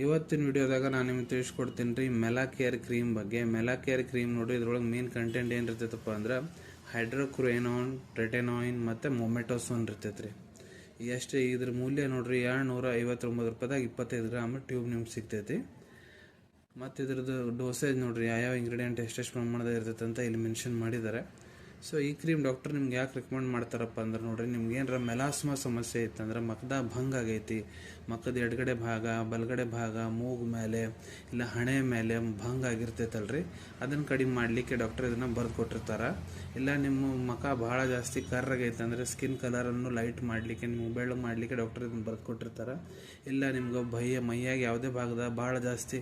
ಇವತ್ತಿನ ವಿಡಿಯೋದಾಗ ನಾನು ನಿಮಗೆ ತಿಳಿಸ್ಕೊಡ್ತೀನಿ ರೀ ಮೆಲಾಕೇರ್ ಕ್ರೀಮ್ ಬಗ್ಗೆ. ಮೆಲಾಕೇರ್ ಕ್ರೀಮ್ ನೋಡ್ರಿ, ಇದ್ರೊಳಗೆ ಮೇನ್ ಕಂಟೆಂಟ್ ಏನು ಇರ್ತೈತಪ್ಪ ಅಂದ್ರೆ ಹೈಡ್ರೋಕ್ವಿನೋನ್, ರೆಟೆನಾಯಿನ್ ಮತ್ತು ಮೊಮೆಟೋಸೋನ್ ಇರ್ತೈತೆ ರೀ. ಎಷ್ಟು ಇದ್ರ ಮೂಲ್ಯ ನೋಡ್ರಿ 259 ರೂಪಾಯಿದಾಗ 25 ಗ್ರಾಮ್ ಟ್ಯೂಬ್ ನಿಮ್ಗೆ ಸಿಗ್ತೈತಿ. ಮತ್ತು ಇದ್ರದ್ದು ಡೋಸೇಜ್ ನೋಡ್ರಿ, ಯಾವ ಇಂಗ್ರೀಡಿಯೆಂಟ್ ಎಷ್ಟೆಷ್ಟು ಪ್ರಮಾಣದ ಇರ್ತೈತೆ ಅಂತ ಇಲ್ಲಿ ಮೆನ್ಷನ್ ಮಾಡಿದ್ದಾರೆ. ಸೊ ಈ ಕ್ರೀಮ್ ಡಾಕ್ಟರ್ ನಿಮ್ಗೆ ಯಾಕೆ ರೆಕಮೆಂಡ್ ಮಾಡ್ತಾರಪ್ಪ ಅಂದ್ರೆ ನೋಡ್ರಿ, ನಿಮ್ಗೆ ಏನಾರ ಮೆಲಾಸ್ಮಾ ಸಮಸ್ಯೆ ಇತ್ತಂದ್ರೆ ಮಖದ ಭಂಗ ಆಗೈತಿ, ಮಖದ ಎಡಗಡೆ ಭಾಗ, ಬಲಗಡೆ ಭಾಗ, ಮೂಗು ಮೇಲೆ ಇಲ್ಲ ಹಣೆ ಮೇಲೆ ಭಂಗ ಆಗಿರ್ತೈತಲ್ರಿ, ಅದನ್ನು ಕಡಿಮೆ ಮಾಡಲಿಕ್ಕೆ ಡಾಕ್ಟರ್ ಇದನ್ನು ಬರೆದು ಕೊಟ್ಟಿರ್ತಾರೆ. ಇಲ್ಲ ನಿಮ್ಮ ಮುಖ ಭಾಳ ಜಾಸ್ತಿ ಕರ್ರಾಗೈತೆ ಅಂದರೆ ಸ್ಕಿನ್ ಕಲರನ್ನು ಲೈಟ್ ಮಾಡಲಿಕ್ಕೆ, ನಿಮ್ಗೆ ಬೆಳ್ಳಗೆ ಮಾಡಲಿಕ್ಕೆ ಡಾಕ್ಟರ್ ಇದನ್ನು ಬರೆದು ಕೊಟ್ಟಿರ್ತಾರೆ. ಇಲ್ಲ ನಿಮ್ಗೆ ಮೈಯಾಗ ಯಾವುದೇ ಭಾಗದ ಭಾಳ ಜಾಸ್ತಿ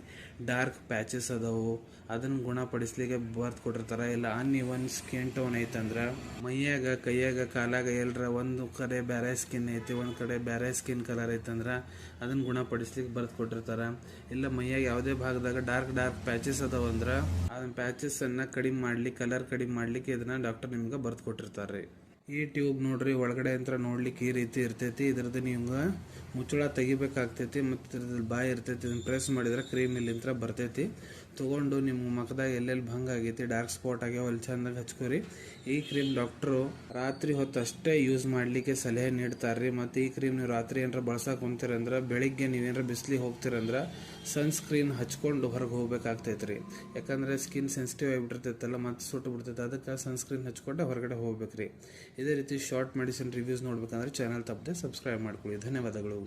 ಡಾರ್ಕ್ ಪ್ಯಾಚಸ್ ಅದಾವು, ಅದನ್ನು ಗುಣಪಡಿಸ್ಲಿಕ್ಕೆ ಬರೆದು ಕೊಟ್ಟಿರ್ತಾರೆ. ಇಲ್ಲ ಅನ್ಇವನ್ ಸ್ಕಿನ್ ಟೋನ್ ಐತಂದ್ರೆ ಮೈಯಾಗ, ಕೈಯಾಗ, ಕಾಲಾಗ ಎಲ್ಲರ ಒಂದು ಕಡೆ ಬೇರೆ ಸ್ಕಿನ್ ಐತಿ, ಒಂದು ಕಡೆ ಬೇರೆ ಸ್ಕಿನ್ ಕಲರ್ ಐತಂದ್ರೆ ಅದನ್ನು ಗುಣಪಡಿಸ್ಲಿಕ್ಕೆ ಬರೆದು ಕೊಟ್ಟಿರ್ತಾರೆ. ಇಲ್ಲ ಮೈಯಾಗ ಯಾವುದೇ ಭಾಗದಾಗ ಡಾರ್ಕ್ ಪ್ಯಾಚಸ್ ಅದಾವ ಅಂದ್ರೆ ಅದನ್ನ ಪ್ಯಾಚಸ್ಸನ್ನು ಕಡಿಮೆ ಮಾಡ್ಲಿಕ್ಕೆ, ಕಲರ್ ಕಡಿಮೆ ಮಾಡ್ಲಿಕ್ಕೆ ಇದನ್ನ ಡಾಕ್ಟರ್ ನಿಮ್ಗೆ ಬರೆದು ಕೊಟ್ಟಿರ್ತಾರೆ. ಈ ಟ್ಯೂಬ್ ನೋಡ್ರಿ ಒಳಗಡೆ ಅಂತ ನೋಡ್ಲಿಕ್ಕೆ ಈ ರೀತಿ ಇರ್ತೈತಿ. ಇದ್ರದ್ದು ನಿಮ್ಗೆ ಮುಚ್ಚಳ ತೆಗಿಬೇಕಾಗ್ತೈತಿ ಮತ್ತು ಇದ್ರದ್ದು ಬಾಯಿ ಇರ್ತೈತಿ. ಇದನ್ನು ಪ್ರೆಸ್ ಮಾಡಿದ್ರೆ ಕ್ರೀಮ್ ಇಲ್ಲಿಂದ ಬರ್ತೈತಿ. ತೊಗೊಂಡು ನಿಮ್ಮ ಮುಖದಾಗ ಎಲ್ಲೆಲ್ಲಿ ಭಂಗ ಆಗೈತಿ, ಡಾರ್ಕ್ ಸ್ಪಾಟ್ ಆಗ್ಯಾವ, ಅಲ್ಲಿ ಚೆಂದಾಗಿ ಹಚ್ಕೋರಿ. ಈ ಕ್ರೀಮ್ ಡಾಕ್ಟ್ರು ರಾತ್ರಿ ಹೊತ್ತು ಅಷ್ಟೇ ಯೂಸ್ ಮಾಡಲಿಕ್ಕೆ ಸಲಹೆ ನೀಡ್ತಾರ್ರಿ. ಮತ್ತು ಈ ಕ್ರೀಮ್ ನೀವು ರಾತ್ರಿ ಏನಾರ ಬಳಸಕ್ಕೆ ಕುಂತೀರಂದ್ರೆ, ಬೆಳಿಗ್ಗೆ ನೀವೇನಾರ ಬಿಸಿಲಿಗೆ ಹೋಗ್ತೀರಂದ್ರೆ ಸನ್ಸ್ಕ್ರೀನ್ ಹಚ್ಕೊಂಡು ಹೊರಗೆ ಹೋಗ್ಬೇಕಾಗ್ತೈತೆ ರೀ. ಯಾಕಂದರೆ ಸ್ಕಿನ್ ಸೆನ್ಸಿಟಿವ್ ಆಗಿಬಿಟ್ಟಿರ್ತೈತಲ್ಲ, ಮತ್ತು ಸುಟ್ಟು ಬಿಡ್ತೈತೆ. ಅದಕ್ಕೆ ಸನ್ಸ್ಕ್ರೀನ್ ಹಚ್ಕೊಂಡೆ ಹೊರಗಡೆ ಹೋಗ್ಬೇಕ್ರಿ. ಇದೇ ರೀತಿ ಶಾರ್ಟ್ ಮೆಡಿಸಿನ್ ರಿವ್ಯೂಸ್ ನೋಡ್ಬೇಕಂದ್ರೆ ಚಾನಲ್ ತಪ್ಪದೆ ಸಬ್ಸ್ಕ್ರೈಬ್ ಮಾಡ್ಕೊಳ್ಳಿ. ಧನ್ಯವಾದಗಳು.